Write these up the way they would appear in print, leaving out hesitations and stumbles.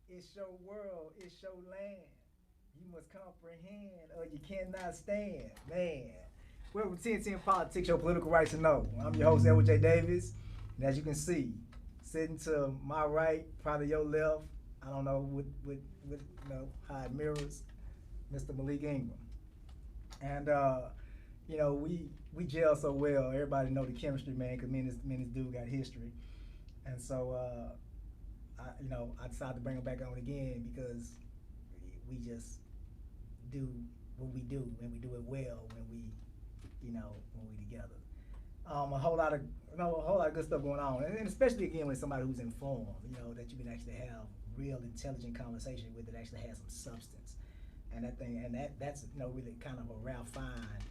It's your world, it's your land. You must comprehend or you cannot stand. Man. Welcome to Tntn Politics, your political rights to know. I'm your host, Edward J. Davis. And as you can see, sitting to my right, probably your left, I don't know how it mirrors, Mr. Malik Ingram. And we gel so well. Everybody know the chemistry, man, because me and this dude got history. And so I decided to bring him back on again because we just do what we do and we do it well when we together. A whole lot of good stuff going on, and especially again with somebody who's informed, that you can actually have real intelligent conversation with that actually has some substance, and that's really kind of a rare find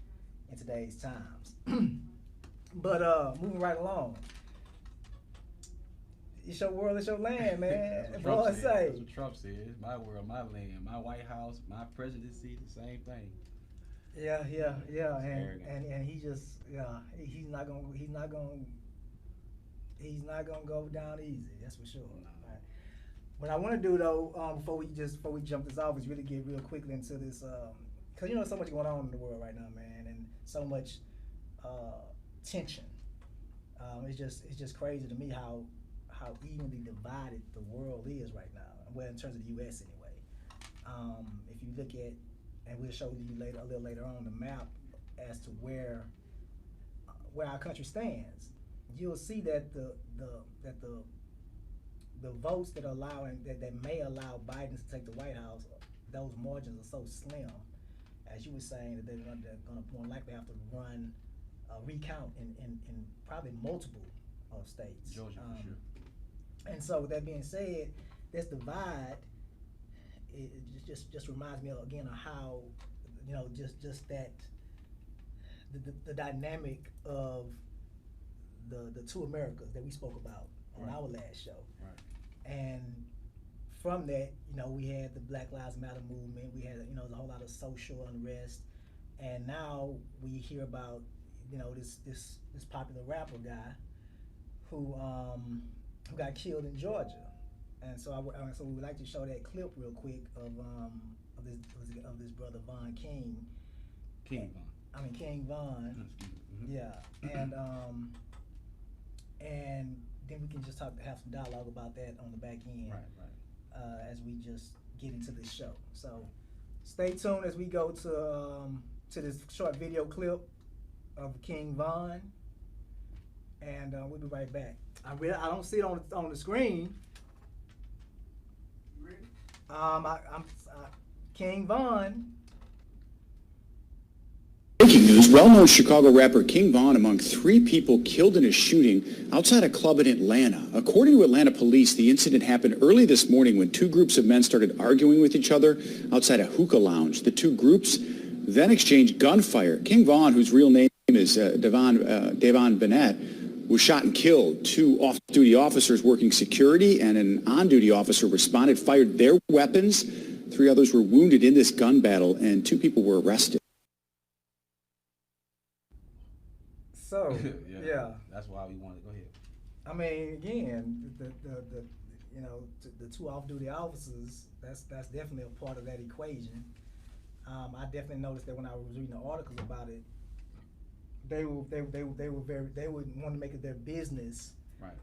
in today's times. But moving right along, it's your world, it's your land, man. That's Boy, say. That's what Trump said. It's my world, my land, my White House, my presidency, the same thing. Yeah, It's and arrogant. he just he's not gonna go down easy. That's for sure. No. Right. What I want to do though, before we jump this off, is really get real quickly into this, because there's so much going on in the world right now, man, and so much tension. It's just crazy to me how evenly divided the world is right now. Well, in terms of the U.S. anyway. If you look at, and we'll show you a little later on the map as to where our country stands, you'll see that the votes that may allow Biden to take the White House, those margins are so slim, as you were saying, that they're going to more likely have to run a recount in probably multiple states. Georgia, for sure. And so with that being said, this divide, it just reminds me again of how, just that the dynamic of the two Americas that we spoke about on our last show. Right. And from that, we had the Black Lives Matter movement. We had a whole lot of social unrest, and now we hear about this popular rapper guy who got killed in Georgia. And so so we would like to show that clip real quick of this brother Von King. King Von. I mean King Von. Mm-hmm. Yeah, and then we can just have some dialogue about that on the back end. Right. As we just get into this show. So stay tuned as we go to this short video clip of King Von, and we'll be right back. I don't see it on the screen. You ready? I'm King Von. Breaking news, well-known Chicago rapper King Von among 3 people killed in a shooting outside a club in Atlanta. According to Atlanta police, the incident happened early this morning when 2 groups of men started arguing with each other outside a hookah lounge. The 2 groups then exchanged gunfire. King Von, whose real name is Devon Bennett, was shot and killed. 2 off-duty officers working security and an on-duty officer responded, fired their weapons. 3 others were wounded in this gun battle, and 2 people were arrested. So yeah, That's why we wanted to go ahead. I mean, again, the 2 off-duty officers. That's definitely a part of that equation. I definitely noticed that when I was reading the articles about it, they would want to make it their business, Right.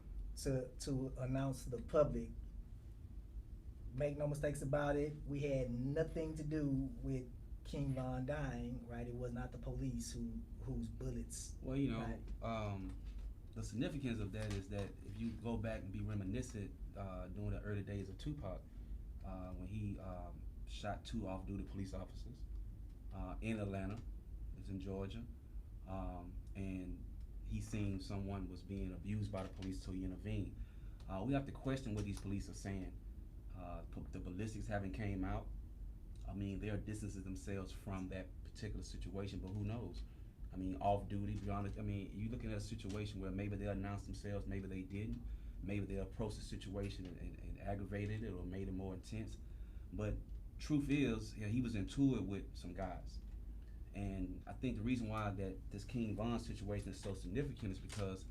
to announce to the public. Make no mistakes about it. We had nothing to do with King Von dying. Right. It was not the police whose bullets. Well, Right. The significance of that is that if you go back and be reminiscent during the early days of Tupac, when he shot 2 off-duty police officers in Atlanta, it's in Georgia, and he seen someone was being abused by the police, so he intervened. We have to question what these police are saying. The ballistics haven't came out. I mean, they are distancing themselves from that particular situation, but who knows? I mean, off duty, to be honest. I mean, you're looking at a situation where maybe they announced themselves, maybe they didn't. Maybe they approached the situation and aggravated it or made it more intense. But truth is, he was into it with some guys. And I think the reason why that this King Von situation is so significant is because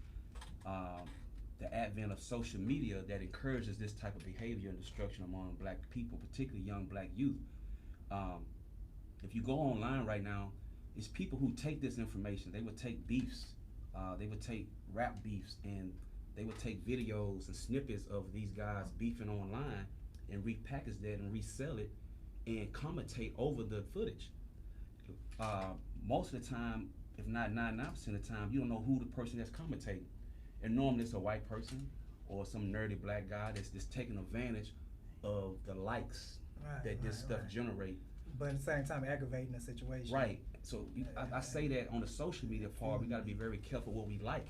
the advent of social media that encourages this type of behavior and destruction among black people, particularly young black youth. If you go online right now, it's people who take this information. They would take beefs, they would take rap beefs, and they would take videos and snippets of these guys beefing online and repackage that and resell it and commentate over the footage. Most of the time, if not 99% of the time, you don't know who the person that's commentating. And normally it's a white person or some nerdy black guy that's just taking advantage of the likes that this stuff generate. But at the same time, aggravating the situation. Right. So I say that on the social media part, we got to be very careful what we like,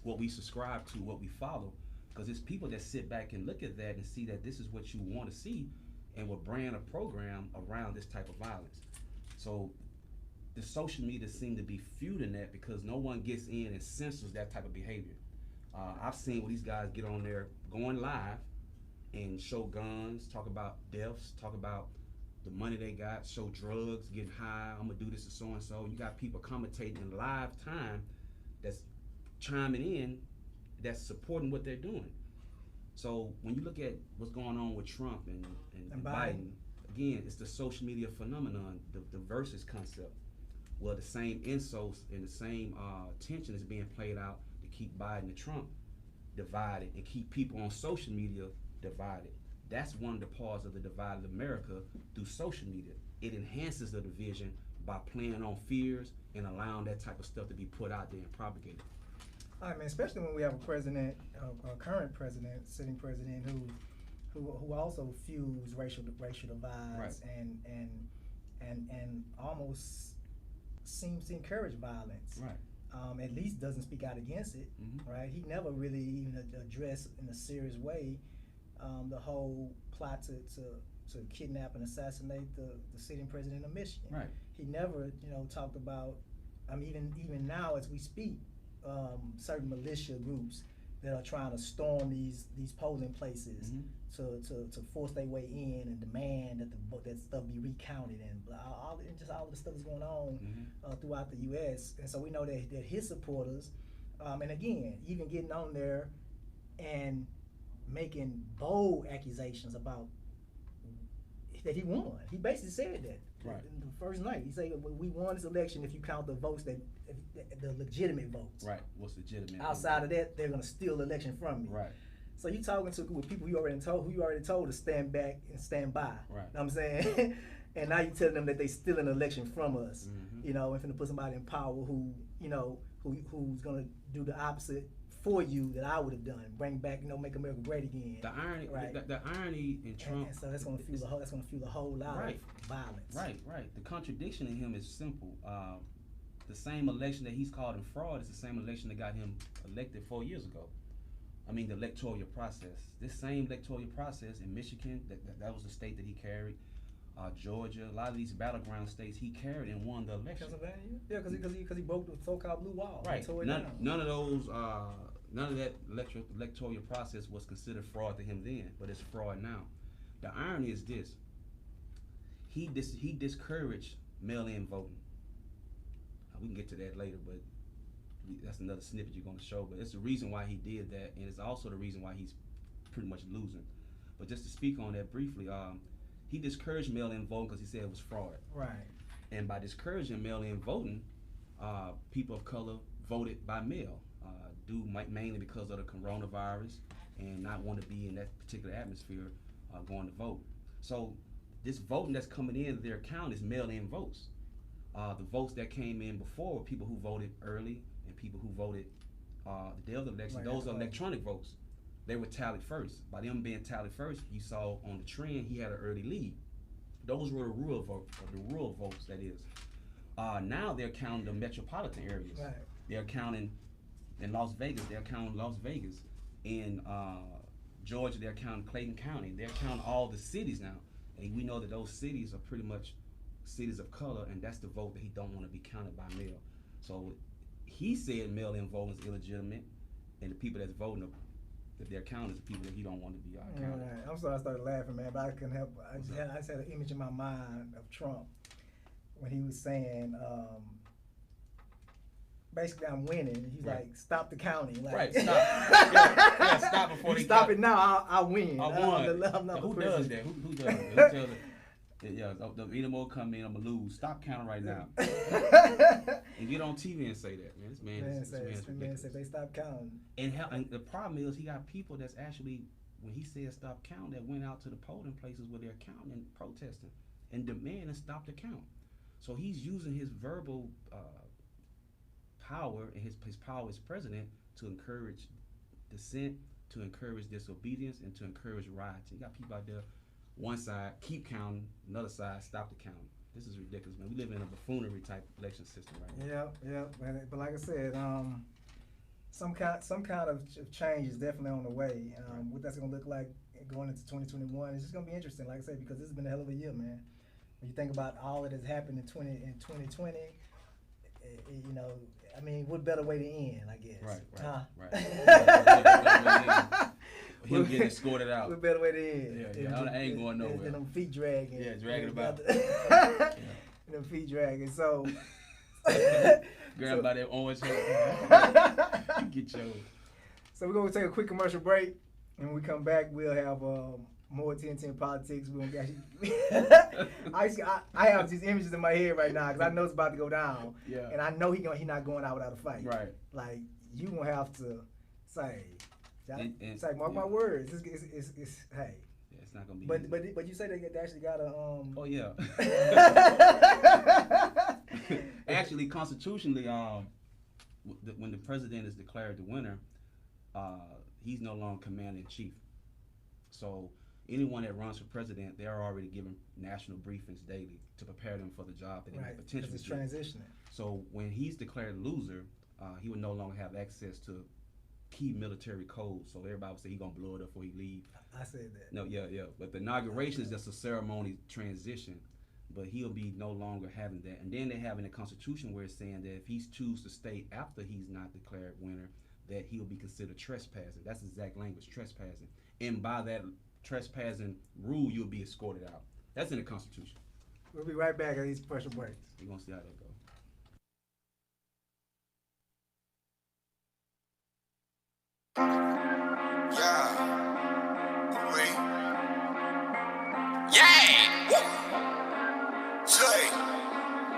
what we subscribe to, what we follow, because it's people that sit back and look at that and see that this is what you want to see, and will brand a program around this type of violence. So the social media seem to be feuding that because no one gets in and censors that type of behavior. I've seen where these guys get on there going live and show guns, talk about deaths, talk about the money they got, show drugs, getting high, I'm gonna do this to so-and-so. You got people commentating in live time that's chiming in, that's supporting what they're doing. So when you look at what's going on with Trump and Biden, again, it's the social media phenomenon, the versus concept. Well, the same insults and the same tension is being played out to keep Biden and Trump divided and keep people on social media divided. That's one of the parts of the divided America through social media. It enhances the division by playing on fears and allowing that type of stuff to be put out there and propagated. I mean, especially when we have a president, a current president, sitting president, who also fuse racial divides, right, and almost seems to encourage violence. Right. At least doesn't speak out against it. Mm-hmm. Right. He never really even addressed in a serious way the whole plot to kidnap and assassinate the sitting president of Michigan. Right. He never, talked about. I mean, even now as we speak, certain militia groups that are trying to storm these polling places, mm-hmm, to force their way in and demand that stuff be recounted, and all of the stuff that's going on, mm-hmm, throughout the U.S. And so we know that his supporters, and again, even getting on there and making bold accusations about that he won. He basically said that. Right. In the first night, he said, "We won this election if you count the votes the legitimate votes." Right. What's legitimate? Outside of that, they're gonna steal the election from me. Right. So you talking with people who you already told to stand back and stand by. Right. You know what I'm saying? And now you telling them that they steal an election from us. Mm-hmm. And finna put somebody in power who's gonna do the opposite for you that I would have done. Bring back, make America great again. The irony, right. the irony in Trump. And so that's gonna fuel the whole lot, right, of violence. Right. The contradiction in him is simple. The same election that he's called in fraud is the same election that got him elected 4 years ago. I mean, the electoral process. This same electoral process in Michigan, that was the state that he carried. Georgia, a lot of these battleground states he carried and won the election. Pennsylvania? Yeah, because he broke the so-called blue wall. Right. None of those. None of that electoral process was considered fraud to him then, but it's fraud now. The irony is this: he discouraged mail-in voting. We can get to that later, but that's another snippet you're going to show. But it's the reason why he did that, and it's also the reason why he's pretty much losing. But just to speak on that briefly, he discouraged mail-in voting because he said it was fraud. Right. And by discouraging mail-in voting, people of color voted by mail, mainly because of the coronavirus and not want to be in that particular atmosphere going to vote. So this voting that's coming in their account is mail-in votes. The votes that came in before were people who voted early and people who voted the day of the election. Right, those are electronic votes. They were tallied first. By them being tallied first, you saw on the trend he had an early lead. Those were the rural votes, that is. Now they're counting the metropolitan areas. Right. They're counting in Las Vegas. They're counting Las Vegas. In Georgia, they're counting Clayton County. They're counting all the cities now. And we know that those cities are pretty much cities of color, and that's the vote that he don't want to be counted by mail. So he said mail-in voting is illegitimate, and the people that's voting, that they're counted, is the people that he don't want to be counted. Right. I'm sorry I started laughing, man, but I couldn't help. I just had an image in my mind of Trump when he was saying basically I'm winning. He's Right. like, stop the counting. Like, Right, stop. Yeah, stop before you they stop count. it now. I win. I I'm won. not Who the does president. that? Who does that? Who tells it? Yeah, the any more come in, I'm gonna lose. Stop counting right now. And get on TV and say that, man. This man is ridiculous. said they stop counting. And the problem is he got people that's actually, when he said stop counting, that went out to the polling places where they're counting and protesting and demanding stop the count. So he's using his verbal power and his power as president to encourage dissent, to encourage disobedience, and to encourage riots. You got people out there, one side keep counting, another side stop the counting. This is ridiculous, man. We live in a buffoonery type election system right now. Yeah. But like I said, some kind of change is definitely on the way. What that's gonna look like going into 2021 is just gonna be interesting. Like I said, because this has been a hell of a year, man. When you think about all that has happened in 2020, you know, I mean, what better way to end? I guess. Right. Him getting escorted out. What better way to end? Yeah. I ain't going nowhere. And them feet dragging. Yeah, dragging about. And them feet dragging. So. Grab by that orange hair. Get yours. So we're gonna take a quick commercial break, and when we come back, we'll have more Tntn Politics. We're gonna actually, I have these images in my head right now because I know it's about to go down. Yeah. And I know he not going out without a fight. Right. Like you gonna have to say, and mark my words. It's hey. Yeah, it's not gonna be. But you say they actually got a Oh yeah. Actually, constitutionally, when the president is declared the winner, he's no longer commander-in-chief. So anyone that runs for president, they're already given national briefings daily to prepare them for the job that they might potentially it's do. transitioning. So when he's declared loser, he would no longer have access to key military codes. So everybody would say he's gonna blow it up before he leave. I said that. No, yeah. But the inauguration is just a ceremony transition. But he'll be no longer having that. And then they have in the Constitution where it's saying that if he's choose to stay after he's not declared winner, that he'll be considered trespassing. That's the exact language, trespassing. And by that trespassing rule, you'll be escorted out. That's in the Constitution. We'll be right back at these commercial breaks. You're gonna see how that goes.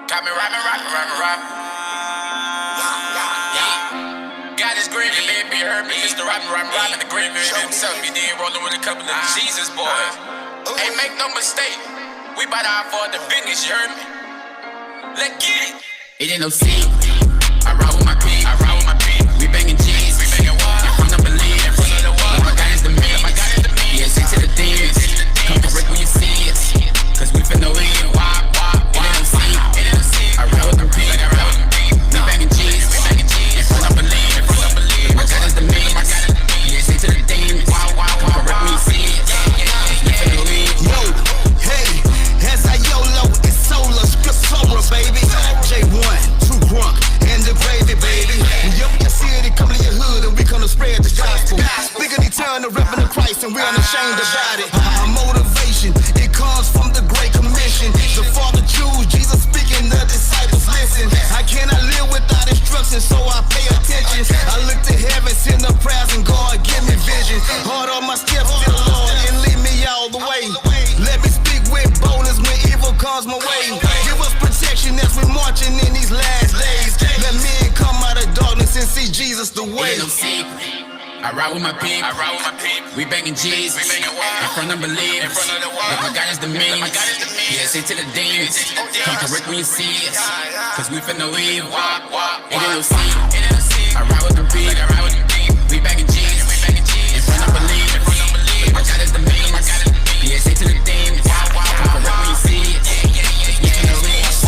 Got me rapping. God is great, and let me heard me. Mr. Rapping the great man himself. He did rolling with a couple of Jesus boys. Hey, make no mistake, we bout out for the business, you heard me? Let's get it. It ain't no secret. I ride with my people. We banging G's. In front of believe. My guy is the man. Yeah, say to the demons. Come correct when you see it. Cause we finna win. I ride with my people. We banging G's. In front of believe. My guy is the man. Yeah, say to the demons. Come correct when you see it. We finna win. Yo, hey, as I YOLO, it's solar, scriptura, baby. J1, True Grunk, and the gravy, baby. Yo, you see it, it come to your hood, and we come to spread the gospel. Bigger than turn the reppin' of Christ, and we're unashamed about it. Our motivation, it comes from the Great Commission. The Father choose, Jesus speaking, the disciples listen. I cannot live without instruction, so I pay attention. I look to heaven, send up prayers, and God give me vision. Hard on my steps to the Lord, and lead me all the way. Let me speak with boldness when evil comes my way. Give us protection as we're marching in these last days. Let men come out of darkness and see Jesus the way. Ain't no secret. I ride with my people. We banging Jesus. In front of believers. My God is the means. Yeah, say to the demons. Come correct when you see us. Cause we finna leave. It ain't no secret. I ride with my people. We banging Jesus. In front of believers. My God is the means. Yeah, say to the demons. Come correct when you see us. We finna leave.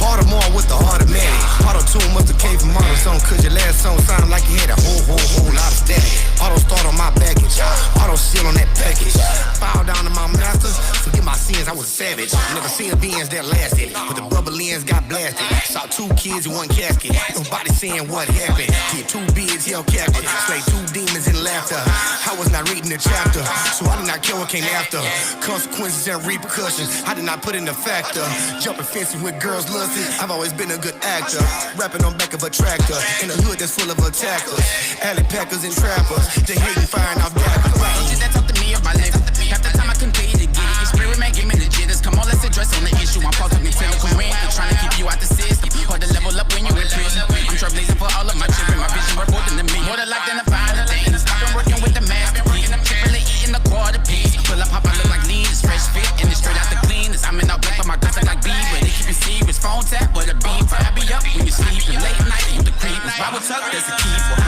Audemars with the automatic. Auto-tune must have came from AutoZone, cause your last song sounded like you had a whole lot of static. Auto start on my baggage, auto seal on that package. Bow down to my master, forgive my sins, I was savage. Never seen a Benz that lasted, but the bubble lens got blasted. South 2 kids in 1 casket. Nobody saying what happened. Did 2 bids held captive. Slayed 2 demons in laughter. I was not reading the chapter, so I did not care what came after. Consequences and repercussions, I did not put in the factor. Jumping fences with girls lusted, I've always been a good actor. Rapping on back of a tractor, in a hood that's full of attackers. Alley packers and trappers, they hating firing off dappers. Shit that talk to me of my life. Half the time I couldn't pay you to get it. Your spirit man give me the jitters. Come on, let's address on the issue. I'm pausing me cynical ring. Trying to keep you out the system. Hard to level up when you in prison. I'm trailblazing for all of my children. My vision worth more than me. More to life than a finer things. I've been working with the masterpiece. Chick-fil-A eating a quarter piece. Pull up, hop, I look like lean. It's fresh fit and it's straight out the cleanest. I'm in out black, but my guts like bees. But they keep it serious. Phone tap, but a beam. I be up when you sleep. Late night, you the creep. Bible tuck, there's a keeper.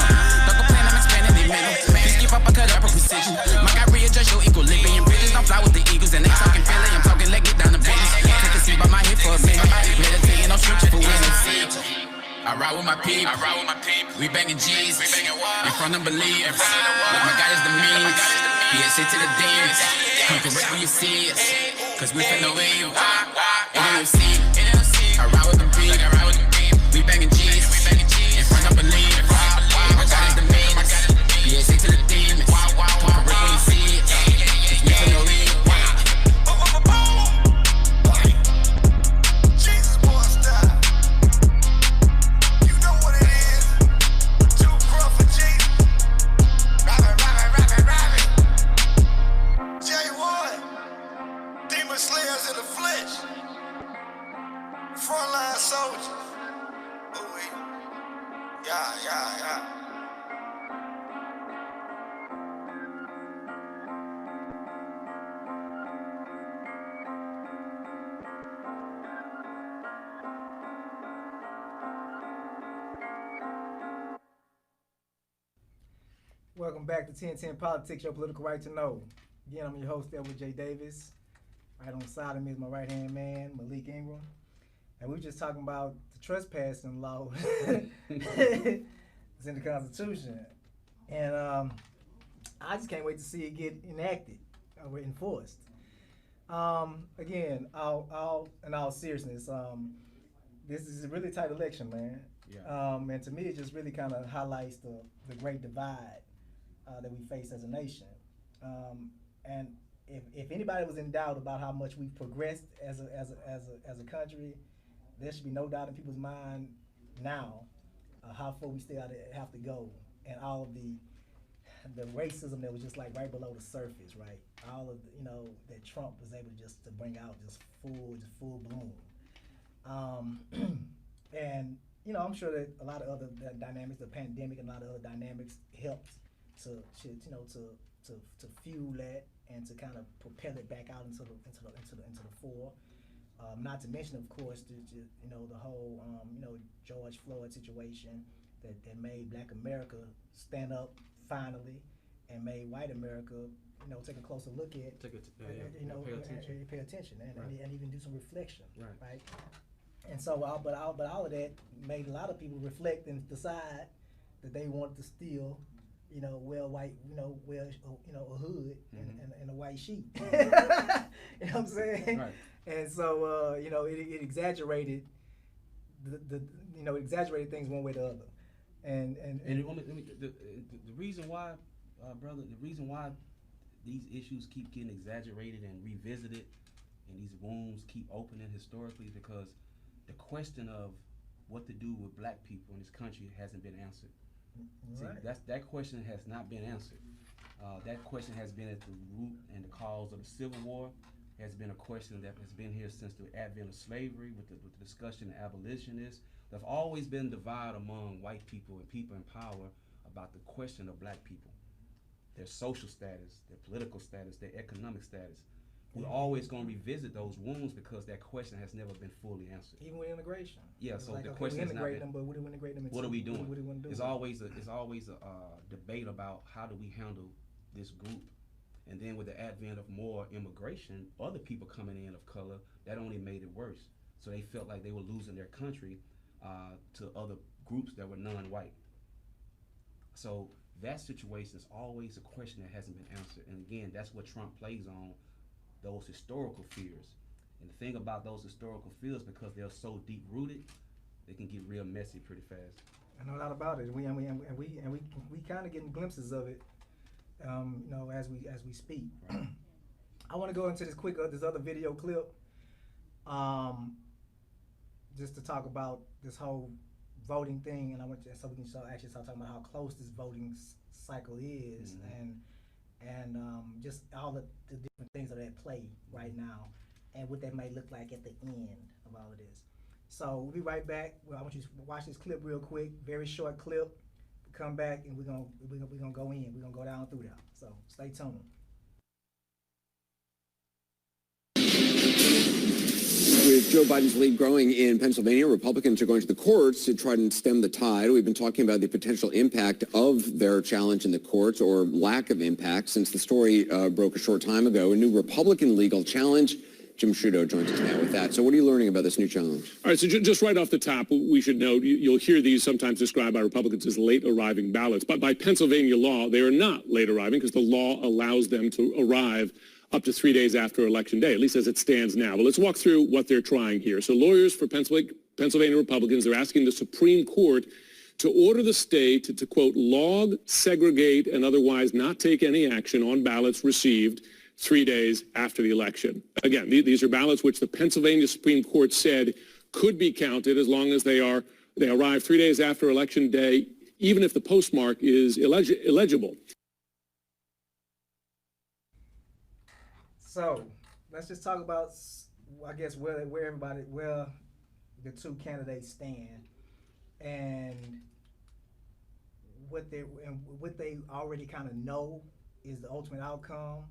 Don't complain, I'm expanding the middle. Please keep up, I cut up a precision. My guy readjust your equilibrium. Bridges don't fly with the eagles, and they talking Philly. I'm talking, let get down the business. Take a seat by my hip for a minute. Meditating on future for winning. I ride with my peep. We banging G's. In front of believe. Like my God is the means. PSA to the demons. Come correct when you see us. Cause we finna wave. NLC. I ride with the peep. We banging G's. In front of believe. Like my God is the means. PSA to the demons. Come correct when you see us. Cause we finna wave. Slayers in the flesh, frontline soldiers. Ooh, yeah. Welcome back to Tntn Politics, your political right to know. Again, I'm your host, LJ Davis. Right on the side of me is my right-hand man, Malik Ingram. And we were just talking about the trespassing law that's in the Constitution. And I just can't wait to see it get enacted or enforced. Again, in all seriousness, this is a really tight election, man. Yeah. And to me, it just really kind of highlights the great divide that we face as a nation. And if anybody was in doubt about how much we've progressed as a country, there should be no doubt in people's mind now how far we still have to go, and all of the racism that was just like right below the surface, right? All of that Trump was able just to bring out just full bloom. And I'm sure that a lot of other dynamics, the pandemic and a lot of other dynamics helped to fuel that and to kind of propel it back out into the fore. Not to mention, of course, the whole George Floyd situation that made Black America stand up finally, and made White America take a closer look at, pay attention and even do some reflection, right? And so, but all of that made a lot of people reflect and decide that they wanted to still wear white, wear a hood and a white sheet. You know what I'm saying? Right. And so it exaggerated exaggerated things one way or the other. And the reason why, brother, the reason why these issues keep getting exaggerated and revisited, and these wounds keep opening historically, because the question of what to do with Black people in this country hasn't been answered. Right. See, that question has not been answered. That question has been at the root and the cause of the Civil War. Has been a question that has been here since the advent of slavery, with the discussion of abolitionists. There's always been divide among white people and people in power about the question of Black people, their social status, their political status, their economic status. We're always going to revisit those wounds because that question has never been fully answered. Even with integration. Yeah, so like, the okay, question is not integrate them, but what do we integrate them into? what are we doing? What do we want to do? It's always a debate about how do we handle this group. And then with the advent of more immigration, other people coming in of color, that only made it worse. So they felt like they were losing their country to other groups that were non-white. So that situation is always a question that hasn't been answered. And again, that's what Trump plays on, those historical fears. And the thing about those historical fears, because they're so deep-rooted, they can get real messy pretty fast. No doubt about it. We kind of getting glimpses of it, you know, as we speak. Right. I want to go into this other video clip, just to talk about this whole voting thing, and I want so we can actually start talking about how close this voting cycle is, and just all the different things that are at play right now, and what that may look like at the end of all of this. So we'll be right back. Well, I want you to watch this clip real quick, very short clip. Come back and we're gonna go in. We're gonna go down through that. So stay tuned. With Joe Biden's lead growing in Pennsylvania, Republicans are going to the courts to try and stem the tide. We've been talking about the potential impact of their challenge in the courts, or lack of impact, since the story broke a short time ago. A new Republican legal challenge. Jim Sciutto joins us now with that. So what are you learning about this new challenge? All right, so just right off the top, we should note, you'll hear these sometimes described by Republicans as late arriving ballots, but by Pennsylvania law, they are not late arriving because the law allows them to arrive up to 3 days after Election Day, at least as it stands now. But let's walk through what they're trying here. So lawyers for Pennsylvania Republicans, they're asking the Supreme Court to order the state to quote, log, segregate, and otherwise not take any action on ballots received 3 days after the election. Again, these are ballots which the Pennsylvania Supreme Court said could be counted as long as they arrive 3 days after Election Day, even if the postmark is illegible. So let's just talk about, I guess, where the two candidates stand, and what they already kind of know is the ultimate outcome,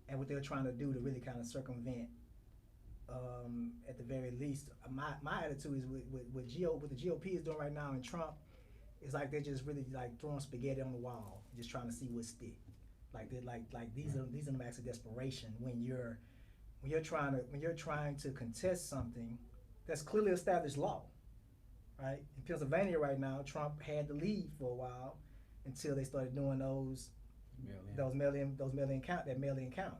and what they're trying to do to really kind of circumvent, at the very least. My attitude is what the GOP is doing right now, and Trump, is like they're just really like throwing spaghetti on the wall, just trying to see what stick. Like these are the acts of desperation when you're trying to contest something that's clearly established law, right? In Pennsylvania right now, Trump had the lead for a while until they started doing those mail-in count.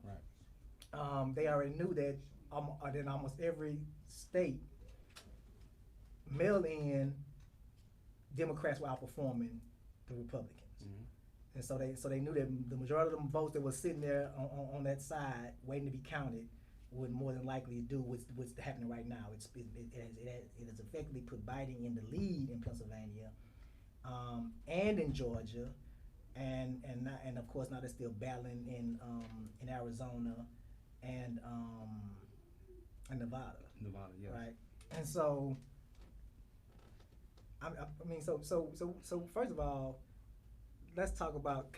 Right. They already knew that in almost every state, mail-in Democrats were outperforming the Republicans. And so they knew that the majority of them votes that were sitting there on that side waiting to be counted would more than likely do what's happening right now. It has effectively put Biden in the lead in Pennsylvania, and in Georgia, and of course now they're still battling in Arizona and Nevada. Nevada, yes. Right. And so I mean so first of all, let's talk about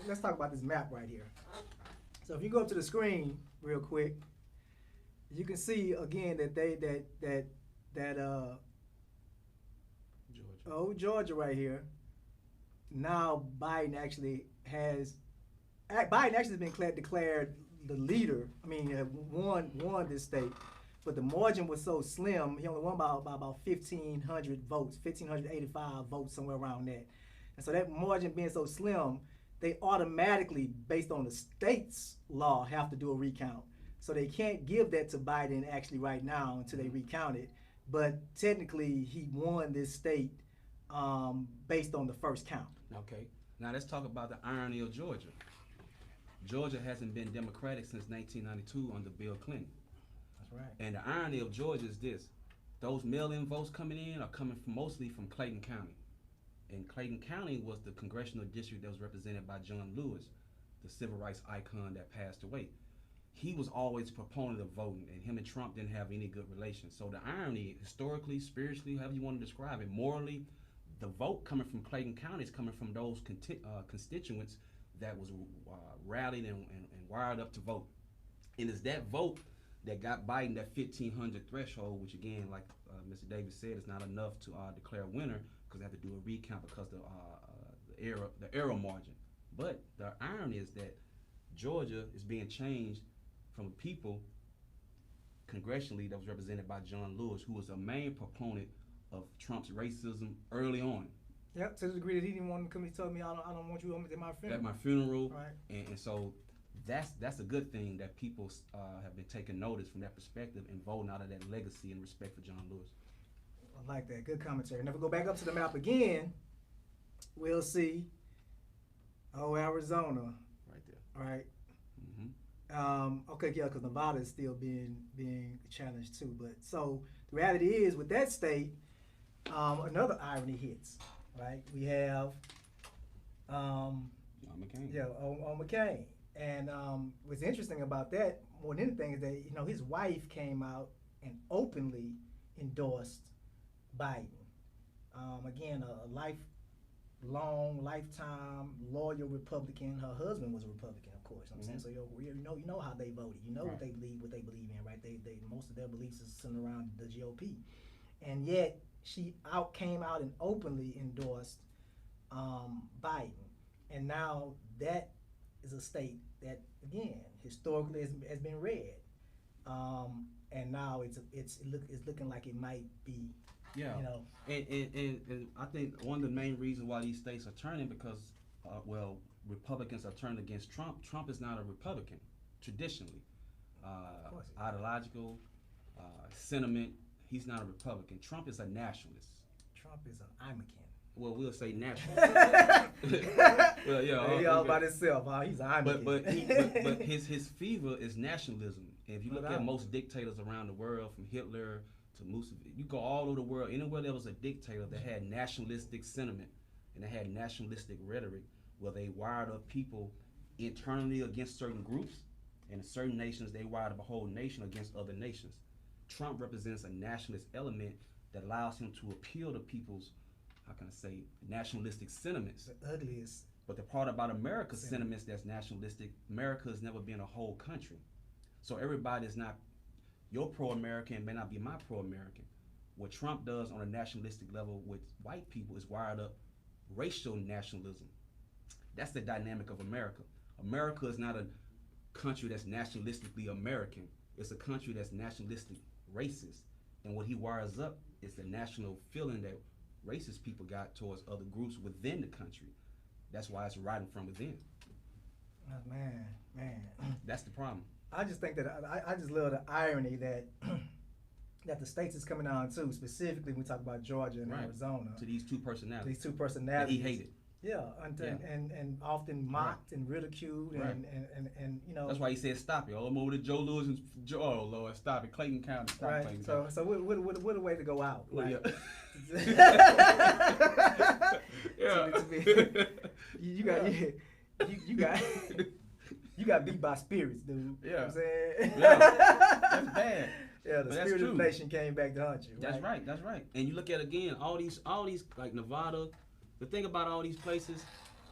let's talk about this map right here. So if you go up to the screen real quick, you can see again that Georgia right here. Now Biden actually has been declared the leader. I mean, won this state, but the margin was so slim. He only won by about 1,500 votes, 1,585 votes, somewhere around that. And so that margin being so slim, they automatically, based on the state's law, have to do a recount. So they can't give that to Biden actually right now until they recount it. But technically, he won this state based on the first count. Okay. Now let's talk about the irony of Georgia. Georgia hasn't been Democratic since 1992 under Bill Clinton. That's right. And the irony of Georgia is this: those mail-in votes coming in are coming mostly from Clayton County. And Clayton County was the congressional district that was represented by John Lewis, the civil rights icon that passed away. He was always a proponent of voting, and him and Trump didn't have any good relations. So the irony, historically, spiritually, however you want to describe it, morally, the vote coming from Clayton County is coming from those constituents that was rallied and wired up to vote. And it's that vote that got Biden that 1,500 threshold, which again, like Mr. Davis said, is not enough to declare a winner, because they have to do a recount because the error margin. But the irony is that Georgia is being changed from a people congressionally that was represented by John Lewis, who was a main proponent of Trump's racism early on. Yep, to the degree that he didn't want to come, he told me, I don't want you at my funeral. At my funeral, right? And so that's a good thing that people have been taking notice from that perspective and voting out of that legacy and respect for John Lewis. I like that. Good commentary. And if we go back up to the map again, we'll see. Oh, Arizona. Right there. Right. Mm-hmm. Okay, yeah, because Nevada is still being challenged too. But so the reality is, with that state, another irony hits. Right. We have. John McCain. Yeah, on McCain. And what's interesting about that, more than anything, is that his wife came out and openly endorsed Biden. Again, a lifetime loyal Republican. Her husband was a Republican, of course. I'm saying, so you know how they voted. You know what they believe in, right? They most of their beliefs is centered around the GOP, and yet she came out and openly endorsed Biden, and now that is a state that again historically has been red, and now it's looking like it might be. Yeah, and I think one of the main reasons why these states are turning because, Republicans are turning against Trump. Trump is not a Republican, traditionally. Ideological, sentiment, he's not a Republican. Trump is a nationalist. Trump is an Imacan. Well, we'll say nationalist. Well, yeah. He all by himself. He's an Imacan. But his fever is nationalism. And if you look at most dictators around the world, from Hitler to Mussolini, you go all over the world, anywhere there was a dictator that had nationalistic sentiment and they had nationalistic rhetoric, where they wired up people internally against certain groups, and in certain nations they wired up a whole nation against other nations. Trump represents a nationalist element that allows him to appeal to people's, how can I say, nationalistic sentiments. The ugliest. But the part about America's sentiments that's nationalistic, America has never been a whole country. So everybody is not, your pro-American may not be my pro-American. What Trump does on a nationalistic level with white people is wired up racial nationalism. That's the dynamic of America. America is not a country that's nationalistically American. It's a country that's nationalistic racist. And what he wires up is the national feeling that racist people got towards other groups within the country. That's why it's rotting from within. Man. That's the problem. I just think that I just love the irony that that the states is coming on too. Specifically, when we talk about Georgia and Arizona. To these two personalities. These two personalities. That he hated. Yeah, and often mocked and ridiculed and That's why he said stop it. Oh, I'm over to Joe Lewis and oh Lord, stop it. Clayton County, stop Clayton County. So what a way to go out. Well, right? You got beat by spirits, dude. Yeah. You know what I'm saying? Yeah. That's bad. Yeah, the spirit of the nation came back to hunt you. Right? That's right. And you look at again all these like Nevada. The thing about all these places,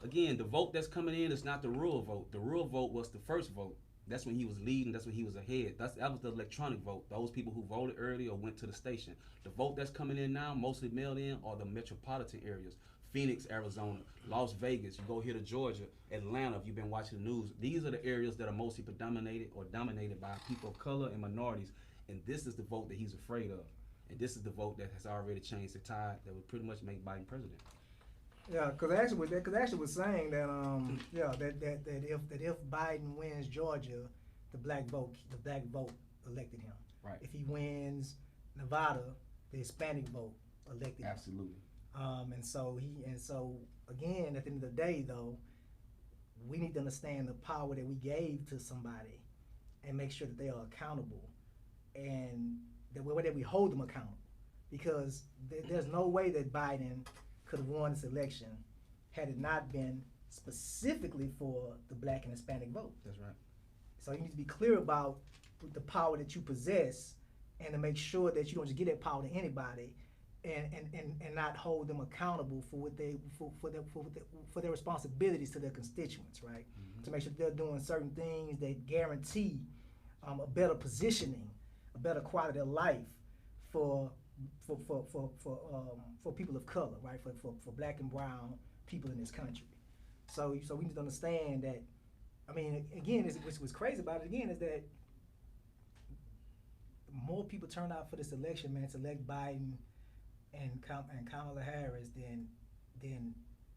again, the vote that's coming in is not the rural vote. The rural vote was the first vote. That's when he was leading. That's when he was ahead. That was the electronic vote. Those people who voted early or went to the station. The vote that's coming in now, mostly mailed in, are the metropolitan areas. Phoenix, Arizona, Las Vegas. You go here to Georgia, Atlanta. If you've been watching the news, these are the areas that are mostly dominated by people of color and minorities. And this is the vote that he's afraid of. And this is the vote that has already changed the tide that would pretty much make Biden president. Yeah, because actually was saying that that if Biden wins Georgia, the black vote elected him. Right. If he wins Nevada, the Hispanic vote elected him. Absolutely. And so again, at the end of the day, though, we need to understand the power that we gave to somebody, and make sure that they are accountable, and that we hold them accountable, because there's no way that Biden could have won this election had it not been specifically for the black and Hispanic vote. That's right. So you need to be clear about the power that you possess, and to make sure that you don't just give that power to anybody, and not hold them accountable for what for their responsibilities to their constituents, right? Mm-hmm. To make sure that they're doing certain things that guarantee a better positioning, a better quality of life for people of color, right? For black and brown people in this country. So we need to understand that. I mean, again, what's crazy about it again is that more people turn out for this election, man, to elect Biden and Kamala Harris than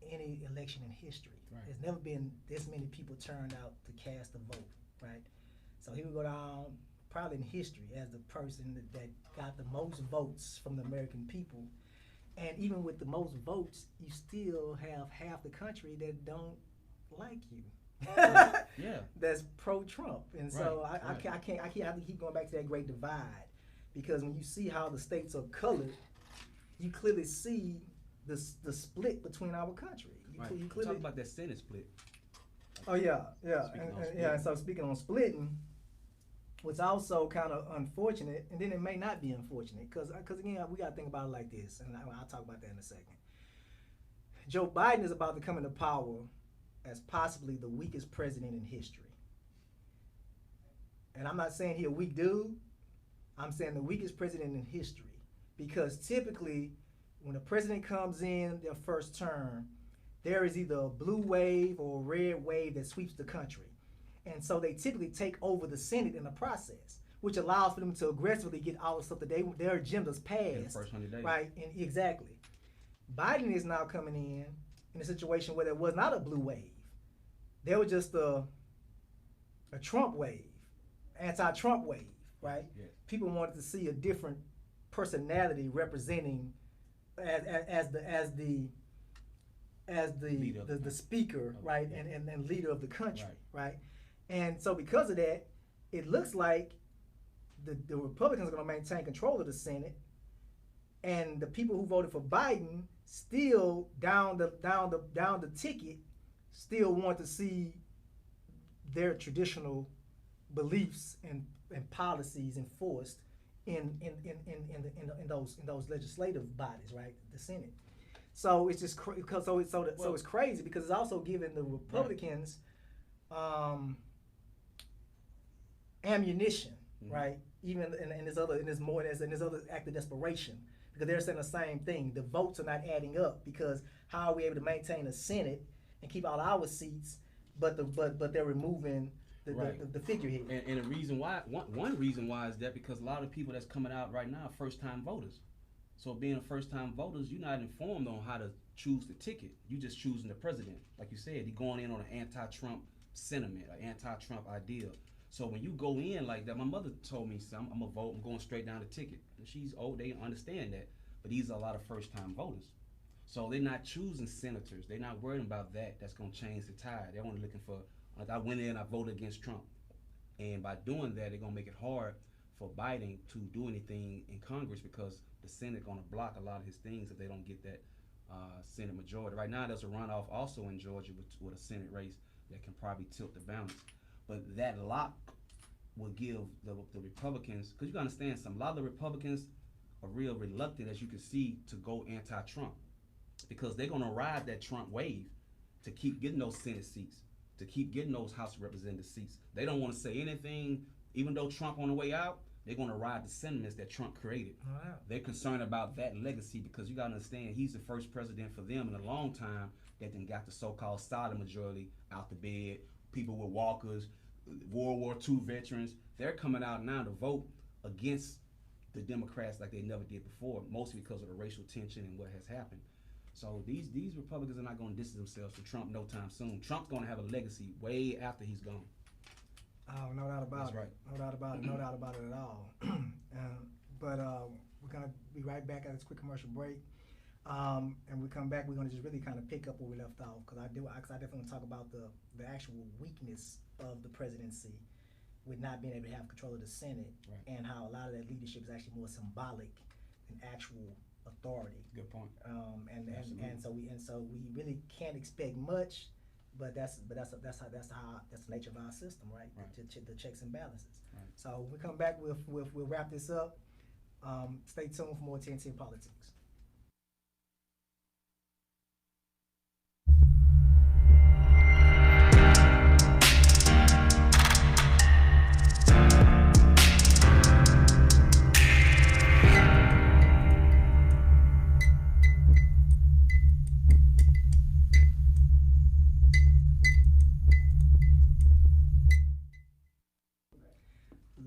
any election in history. Right. There's never been this many people turned out to cast a vote, right? So here we go down probably in history as the person that got the most votes from the American people. And even with the most votes, you still have half the country that don't like you. Yeah. That's pro-Trump. And so I right. have to keep going back to that great divide, because when you see how the states are colored, you clearly see the split between our country. You clearly Talk about that Senate split. Oh yeah. Speaking So speaking on splitting, what's also kind of unfortunate, and then it may not be unfortunate, because again we got to think about it like this, and I'll talk about that in a second. Joe Biden is about to come into power as possibly the weakest president in history, and I'm not saying he a weak dude. I'm saying the weakest president in history, because typically when a president comes in their first term, there is either a blue wave or a red wave that sweeps the country. And so they typically take over the Senate in the process, which allows for them to aggressively get all the stuff that their agendas passed. In the first 100 days. Right, and exactly. Biden is now coming in a situation where there was not a blue wave. There was just a Trump wave, anti-Trump wave, right? Yes. People wanted to see a different personality representing as the speaker, right, and leader of the country, right? And so because of that, it looks like the Republicans are going to maintain control of the Senate, and the people who voted for Biden still down the ticket still want to see their traditional beliefs and policies enforced in those legislative bodies, right, the Senate. So it's just so it's crazy, because it's also giving the Republicans ammunition, right? Even in this other act of desperation, because they're saying the same thing. The votes are not adding up, because how are we able to maintain a Senate and keep all our seats, but they're removing the figurehead. And the reason why, one reason why is that because a lot of people that's coming out right now are first-time voters. So being a first-time voters, you're not informed on how to choose the ticket. You just choosing the president. Like you said, you're going in on an anti-Trump sentiment, an anti-Trump idea. So when you go in like that, my mother told me, I'm gonna vote, I'm going straight down the ticket. And she's old, they understand that. But these are a lot of first-time voters. So they're not choosing senators. They're not worried about that. That's gonna change the tide. They're only looking for, like, I went in, I voted against Trump. And by doing that, they're gonna make it hard for Biden to do anything in Congress, because the Senate gonna block a lot of his things if they don't get that Senate majority. Right now, there's a runoff also in Georgia with a Senate race that can probably tilt the balance. But that lock will give the Republicans, because you gotta understand a lot of the Republicans are real reluctant, as you can see, to go anti-Trump, because they're gonna ride that Trump wave to keep getting those Senate seats, to keep getting those House of Representatives seats. They don't wanna say anything, even though Trump on the way out, they're gonna ride the sentiments that Trump created. Wow. They're concerned about that legacy, because you gotta understand, he's the first president for them in a long time that then got the so-called silent majority out the bed, people with walkers, World War II veterans. They're coming out now to vote against the Democrats like they never did before, mostly because of the racial tension and what has happened. So these Republicans are not gonna distance themselves from Trump no time soon. Trump's gonna have a legacy way after he's gone. Oh, no doubt about That's it. right. No doubt about it. No doubt about it at all. But we're gonna be right back at this quick commercial break. And we come back, we're gonna just really kind of pick up where we left off, because I definitely want to talk about the actual weakness of the presidency with not being able to have control of the Senate, and how a lot of that leadership is actually more symbolic than actual authority. Good point. And so we really can't expect much. But that's the nature of our system, right? The checks and balances. Right. So when we come back, we'll wrap this up. Stay tuned for more Tntn Politics.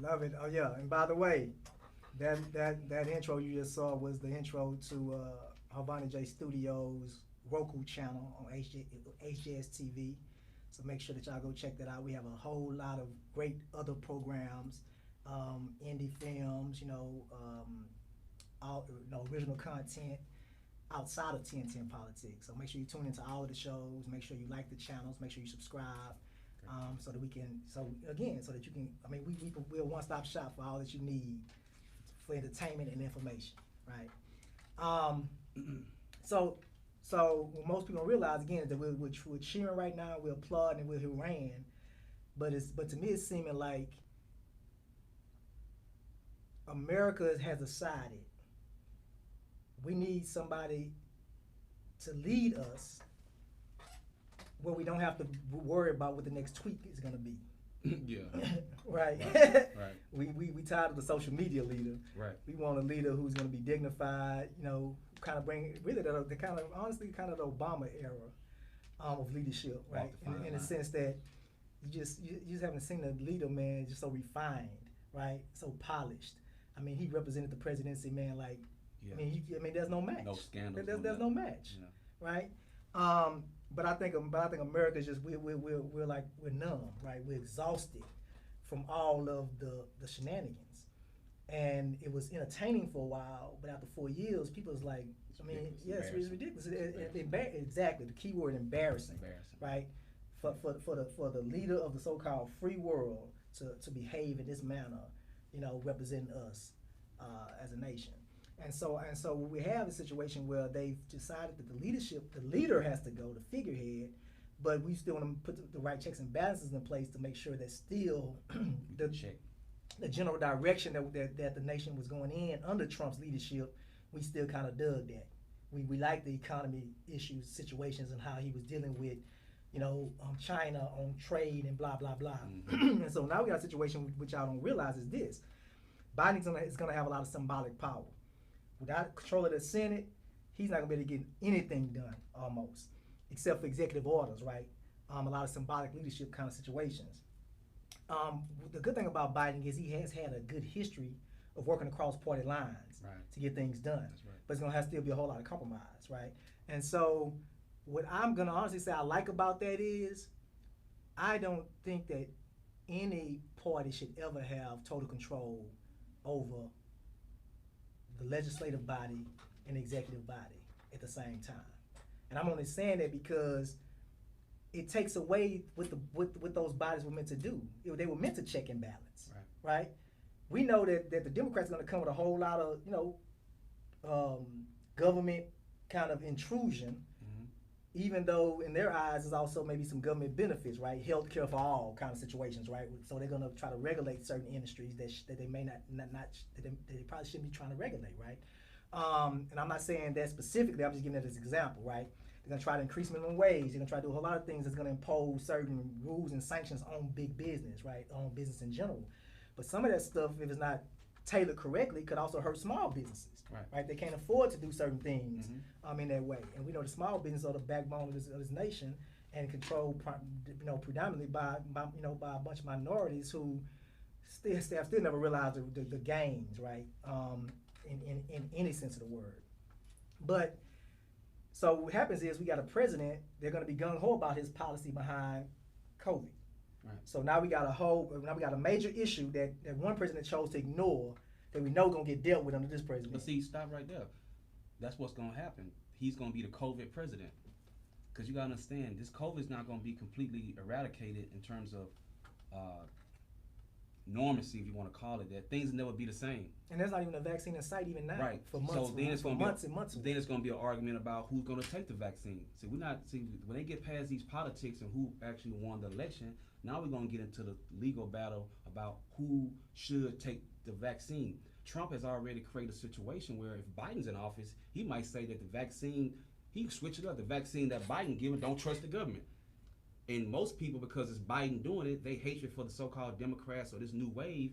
Love it. Oh yeah, and by the way, that intro you just saw was the intro to Havana J Studios Roku channel on HJS TV. So make sure that y'all go check that out. We have a whole lot of great other programs indie films, all original content outside of Tntn Politics. So make sure you tune into all of the shows. Make sure you like the channels. Make sure you subscribe, so that you can. I mean, we're a one-stop shop for all that you need for entertainment and information, right? So what most people don't realize again is that we're cheering right now, we're applauding, and we're hurraying, but to me it's seeming like America has decided we need somebody to lead us where we don't have to worry about what the next tweet is going to be. Yeah. Right. Right. We tired of the social media leader. Right. We want a leader who's going to be dignified, kind of bring really the kind of honestly kind of the Obama era of leadership, right? In the sense that you just haven't seen a leader, man, just so refined, right? So polished. I mean, he represented the presidency, man, like. Yeah. I mean, there's no match. No scandals. There's no match, right? But I think America's just we're numb, right? We're exhausted from all of the shenanigans, and it was entertaining for a while. But after 4 years, people was like, it's ridiculous. Exactly, the key word embarrassing, right? For the leader of the so-called free world to behave in this manner, representing us as a nation. And so we have a situation where they've decided that the leader has to go, the figurehead, but we still want to put the right checks and balances in place to make sure that still the general direction that the nation was going in under Trump's leadership, we still kind of dug that. We like the economy issues, situations, and how he was dealing with, China on trade and blah, blah, blah. And so now we got a situation which y'all don't realize is this. Biden is going to have a lot of symbolic power. Without control of the Senate, he's not going to be able to get anything done, almost, except for executive orders, right? A lot of symbolic leadership kind of situations. The good thing about Biden is he has had a good history of working across party lines to get things done. That's right. But it's going to have to still be a whole lot of compromise, right? And so what I'm going to honestly say I like about that is I don't think that any party should ever have total control over the legislative body and the executive body at the same time. And I'm only saying that because it takes away what those bodies were meant to do. They were meant to check and balance, right? We know that the Democrats are going to come with a whole lot of, government kind of intrusion, even though in their eyes there's also maybe some government benefits, right? Health care for all kind of situations, right? So they're going to try to regulate certain industries that they may not that they probably shouldn't be trying to regulate, right? And I'm not saying that specifically, I'm just giving that as an example, right? They're going to try to increase minimum wage. They're going to try to do a whole lot of things that's going to impose certain rules and sanctions on big business, right? On business in general. But some of that stuff, if it's not tailored correctly, could also hurt small businesses, right? They can't afford to do certain things in that way. And we know the small businesses are the backbone of this nation and controlled, predominantly by a bunch of minorities who still never realized the gains, right? In any sense of the word. But so what happens is we got a president, they're going to be gung-ho about his policy behind COVID. Right. So now we got a major issue that one president chose to ignore that we know going to get dealt with under this president. But see, stop right there. That's what's going to happen. He's going to be the COVID president. Because you got to understand, this COVID is not going to be completely eradicated in terms of normacy, if you want to call it that. Things will never be the same. And there's not even a vaccine in sight even now. Right. For months, so then it's going months and months. Then it's going to be an argument about who's going to take the vaccine. See, when they get past these politics and who actually won the election, now we're going to get into the legal battle about who should take the vaccine. Trump has already created a situation where if Biden's in office, he might say that the vaccine, he can switch it up. The vaccine that Biden given, don't trust the government. And most people, because it's Biden doing it, they hatred for the so-called Democrats or this new wave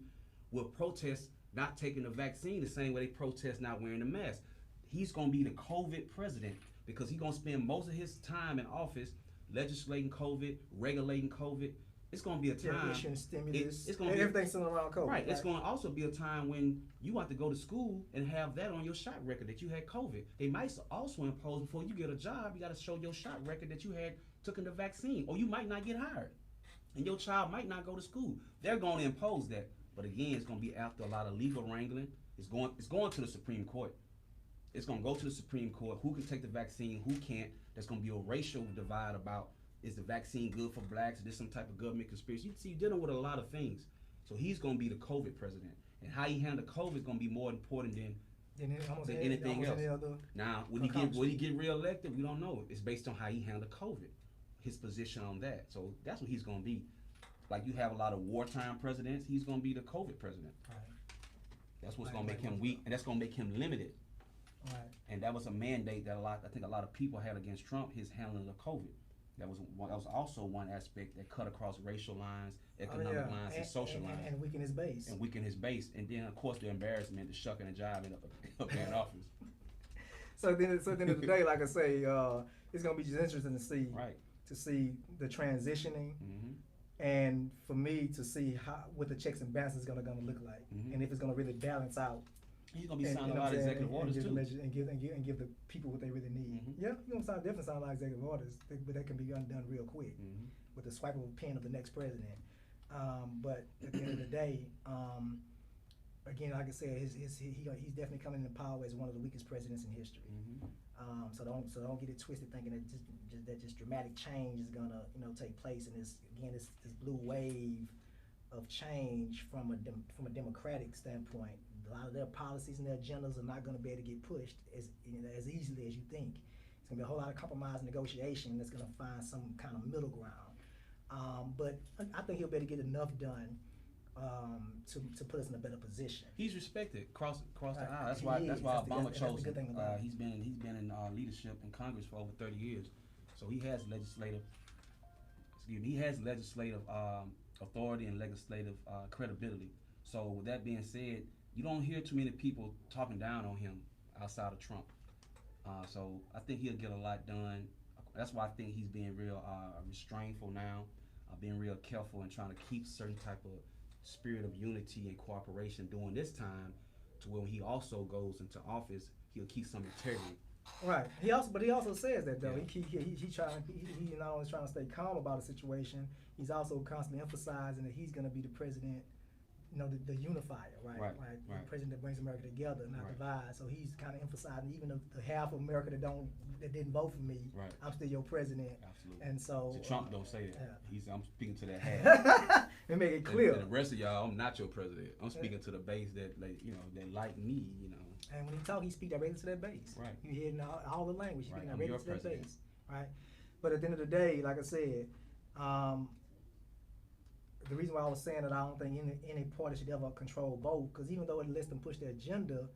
will protest not taking the vaccine the same way they protest not wearing the mask. He's going to be the COVID president because he's going to spend most of his time in office legislating COVID, regulating COVID. It's going to be a time. Issuing stimulus. It's going to be everything's still around COVID. Right. It's going to also be a time when you want to go to school and have that on your shot record that you had COVID. They might also impose before you get a job, you got to show your shot record that you had taken the vaccine, or you might not get hired, and your child might not go to school. They're going to impose that. But again, it's going to be after a lot of legal wrangling. It's going to the Supreme Court. It's going to go to the Supreme Court. Who can take the vaccine? Who can't? There's going to be a racial divide about, is the vaccine good for blacks? Is this some type of government conspiracy? You see, you're dealing with a lot of things. So he's going to be the COVID president. And how he handle COVID is going to be more important than anything else. Now, will he get reelected? We don't know. It's based on how he handled COVID, his position on that. So that's what he's going to be. Like you have a lot of wartime presidents, he's going to be the COVID president. Right. That's what's going to make him weak, and that's going to make him limited. Right. And that was a mandate that I think a lot of people had against Trump, his handling of COVID. That was also one aspect that cut across racial lines, economic lines, and social lines. And weaken his base. And then, of course, the embarrassment, the shucking and jiving up in office. So at the end of the day, like I say, it's going to be just interesting to see the transitioning. Mm-hmm. And for me to see what the checks and balances is going to look like, and if it's going to really balance out. He's going to be signing a lot of executive orders too, and give the people what they really need. Mm-hmm. Yeah, he's going to definitely sign a lot of executive orders, but that can be undone real quick with the swipe of a pen of the next president. But at the end of the day, again, like I said, he's definitely coming into power as one of the weakest presidents in history. So don't get it twisted thinking that just dramatic change is gonna take place, and this blue wave of change from a democratic standpoint. A lot of their policies and their agendas are not going to be able to get pushed as easily as you think. It's going to be a whole lot of compromise and negotiation that's going to find some kind of middle ground. But I think he'll be able to get enough done to put us in a better position. He's respected across the aisle. That's why Obama chose him. He's been in leadership in Congress for over 30 years, so he has legislative authority and legislative credibility. So with that being said, you don't hear too many people talking down on him outside of Trump. So I think he'll get a lot done. That's why I think he's being real restrainful now, being real careful and trying to keep certain type of spirit of unity and cooperation during this time, to where when he also goes into office, he'll keep some integrity. Right. He also says that though. Yeah. He not only trying to stay calm about the situation, he's also constantly emphasizing that he's going to be the president, the unifier, right? The president that brings America together, not divide. So he's kind of emphasizing, even the half of America that didn't vote for me, I'm still your president. Absolutely. And so Trump don't say that. Yeah. I'm speaking to that half. And make it clear. And the rest of y'all, I'm not your president. I'm speaking to the base that like me, And when he talk, he speak directly to that base. Right. You hear all the language. He speak directly to that base. Right. But at the end of the day, like I said, the reason why I was saying that I don't think any party should ever control both, because even though it lets them push their agenda,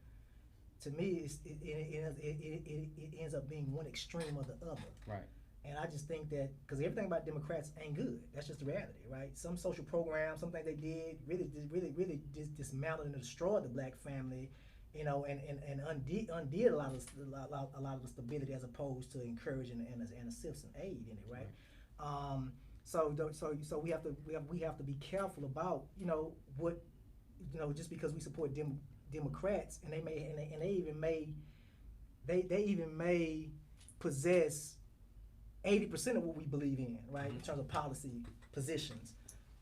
to me it ends up being one extreme or the other. Right. And I just think that, because everything about Democrats ain't good. That's just the reality, right? Some social programs, something they did really dismantled and destroyed the black family, and undid a lot of the stability, as opposed to encouraging and assist and aid in it, right? So we have to be careful about what just because we support Democrats, and they even may possess 80% of what we believe in, right, in terms of policy positions,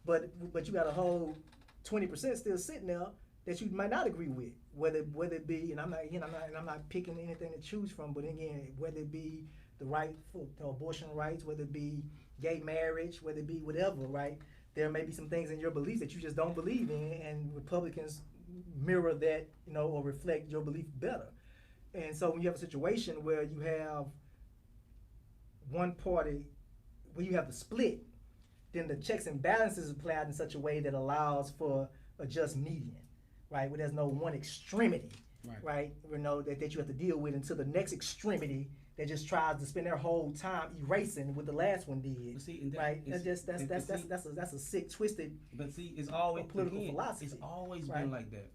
but you got a whole 20% still sitting there that you might not agree with, whether it be, and I'm not picking anything to choose from, but again, whether it be the right for abortion rights, whether it be gay marriage, whether it be whatever, right? There may be some things in your beliefs that you just don't believe in, and Republicans mirror that, or reflect your belief better. And so when you have a situation where you have one party, where you have the split, then the checks and balances are applied in such a way that allows for a just median, right? Where there's no one extremity, right? That you have to deal with until the next extremity that just tries to spend their whole time erasing what the last one did. That's a sick, twisted. But see, it's always political philosophy. It's always been like that.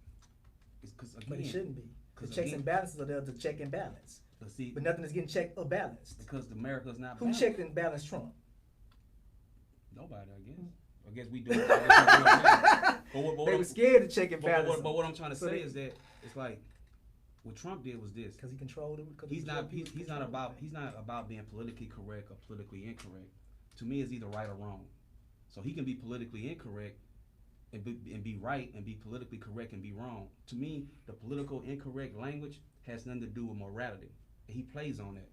It's but it shouldn't be. The checks and balances are there to check and balance. But nothing is getting checked or balanced. Because America's not. Who checked and balanced Trump? Nobody, I guess. I guess we do it. They were scared to check and balance. But what I'm trying to say is that it's like, what Trump did was this. Because he controlled it. He's not about being politically correct or politically incorrect. To me, it's either right or wrong. So he can be politically incorrect and be right and be politically correct and be wrong. To me, the political incorrect language has nothing to do with morality, and he plays on that.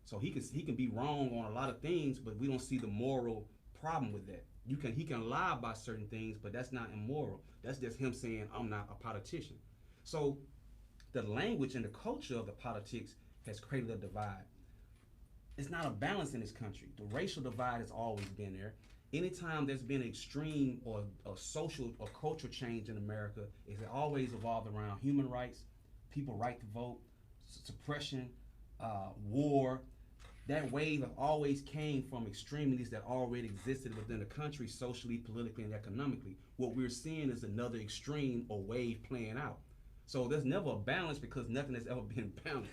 So he can be wrong on a lot of things, but we don't see the moral problem with that. He can lie about certain things, but that's not immoral. That's just him saying I'm not a politician. So the language and the culture of the politics has created a divide. It's not a balance in this country. The racial divide has always been there. Anytime there's been extreme or a social or cultural change in America, it's always evolved around human rights, people right to vote, suppression, war. That wave always came from extremities that already existed within the country, socially, politically, and economically. What we're seeing is another extreme or wave playing out. So there's never a balance because nothing has ever been balanced.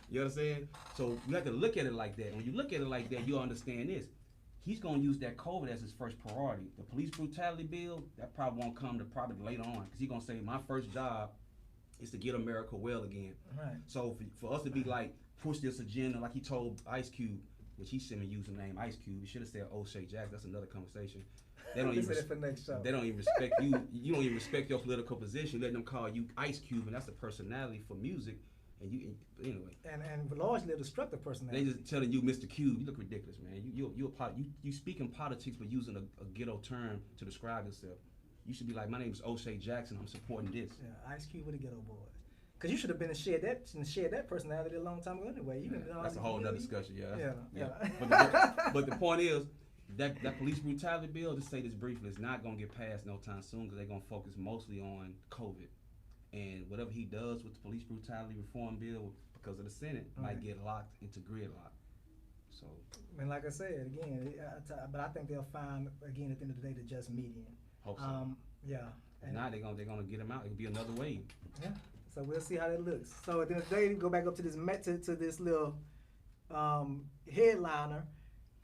You know what I'm saying? So you have to look at it like that. When you look at it like that, you'll understand this. He's going to use that COVID as his first priority. The police brutality bill, that probably won't come to probably later on, because he's going to say, my first job is to get America well again. Right. So for us to be like, push this agenda, like he told Ice Cube, which he shouldn't use the name Ice Cube. He should have said O'Shea Jackson. That's another conversation. They don't even respect you. You don't even respect your political position. Let them call you Ice Cube, and that's the personality for music. Anyway. And largely a destructive personality. They just telling you, Mr. Cube, you look ridiculous, man. You speak in politics, but using a ghetto term to describe yourself. You should be like, my name is O'Shea Jackson. I'm supporting this. Yeah, Ice Cube with the Ghetto Boys. Because you should have been and shared that personality a long time ago anyway. That's a whole nother discussion, yeah. But the point is, that police brutality bill, just say this briefly, is not going to get passed no time soon because they're going to focus mostly on COVID. And whatever he does with the police brutality reform bill, because of the Senate, might get locked into gridlock. So. And like I said, again, but I think they'll find, again, at the end of the day, the just median. Hope so. Yeah. And now they're gonna get him out. It'll be another wave. Yeah. So we'll see how that looks. So at the end of the day, go back up to this little headliner.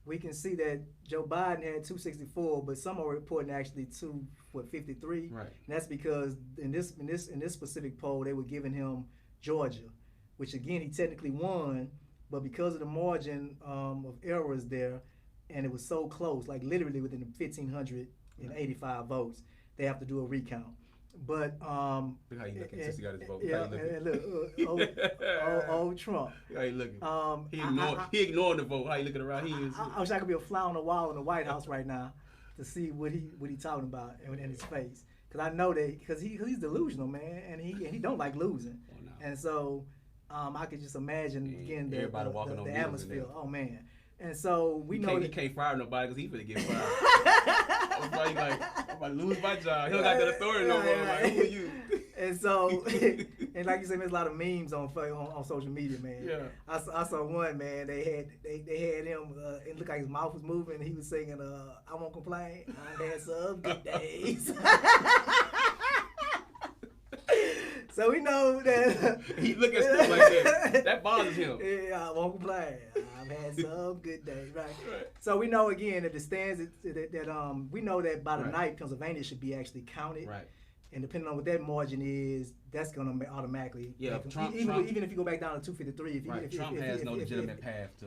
We can see that Joe Biden had 264, but some are reporting actually 253. Right. And that's because in this specific poll, they were giving him Georgia, which again he technically won, but because of the margin of errors there, and it was so close, like literally within 1,585 votes, they have to do a recount. But look how you looking since he got his vote. Yeah, look, old Trump. How you looking? He ignoring the vote. How you looking around? I wish I could be a fly on the wall in the White House right now to see what he talking about in his face, because I know that because he's delusional, man, and he don't like losing, and so I could just imagine again the atmosphere. Oh man. And so we know he can't fire nobody because he finna get fired. I'm probably like, I'm about to lose my job. He don't got that authority no more. Like, who are you? And so, and like you said, there's a lot of memes on social media, man. Yeah. I saw one, man. They had him. It looked like his mouth was moving. And he was singing, "I won't complain. I had some good days." So we know that he look at stuff like that. That bothers him. Yeah, I won't complain. I've had some good days, right? So we know again that the stands that we know that by the night Pennsylvania should be actually counted. Right. And depending on what that margin is, that's gonna automatically. Trump, even if you go back down to 253, Trump has no legitimate path to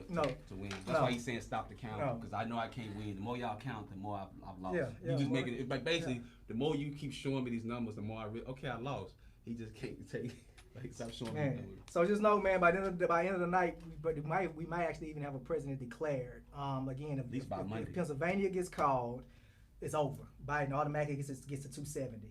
win. That's why he's saying stop the count, because I know I can't win. The more y'all count, the more I've lost. You just make it like basically the more you keep showing me these numbers, the more I lost. He just can't stop showing me. So just know, man, by the end of the night, we might actually even have a president declared. Again, if Pennsylvania gets called, it's over. Biden automatically gets to 270.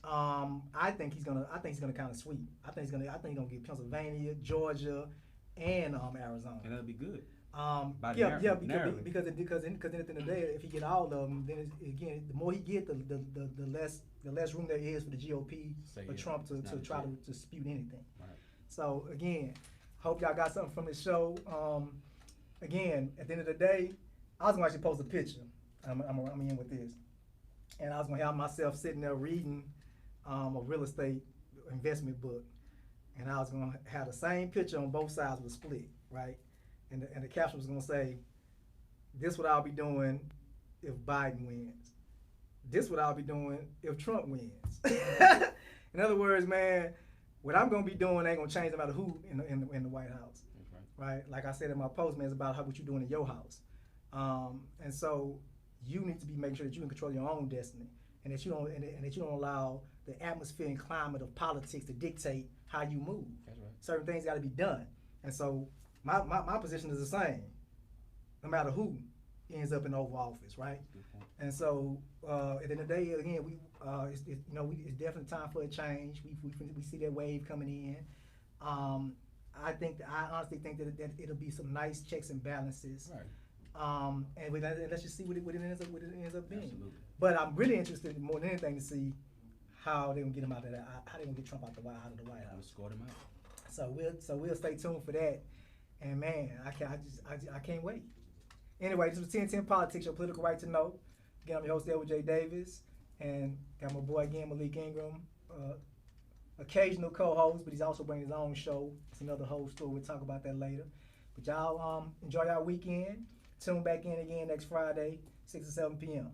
I think he's gonna kind of sweep. I think he's gonna get Pennsylvania, Georgia, and Arizona. And that'll be good. Because at the end of the day, if he get all of them, then again, the more he get, the less room there is for the GOP for Trump to try to dispute anything. Right. So again, hope y'all got something from this show. Again, at the end of the day, I was gonna actually post a picture. I'm in with this, and I was gonna have myself sitting there reading a real estate investment book, and I was gonna have the same picture on both sides of the split, right? And the caption was gonna say, "This what I'll be doing if Biden wins. This what I'll be doing if Trump wins." In other words, man, what I'm gonna be doing ain't gonna change no matter who in the White House, right? Like I said in my post, man, it's about what you're doing in your house, and so you need to be making sure that you in control of your own destiny. and that you don't allow the atmosphere and climate of politics to dictate how you move. That's right. Certain things got to be done, and so my position is the same, no matter who ends up in the Oval Office, right? Good point. And so at the end of the day, again, it's definitely time for a change. We see that wave coming in. I honestly think that it'll be some nice checks and balances. Right. And let's just see what it ends up being. Absolutely. But I'm really interested more than anything to see how they're gonna get him out of that. How they're gonna get Trump out of the White We'll House. score them out. So we'll stay tuned for that. And man, I can't wait. Anyway, this was Tntn Politics, your political right to know. Again, I'm your host, Edward J. Davis, and got my boy again, Malik Ingram, occasional co-host, but he's also bringing his own show. It's another whole story. We'll talk about that later. But y'all enjoy y'all weekend. Tune back in again next Friday, 6 or 7 p.m.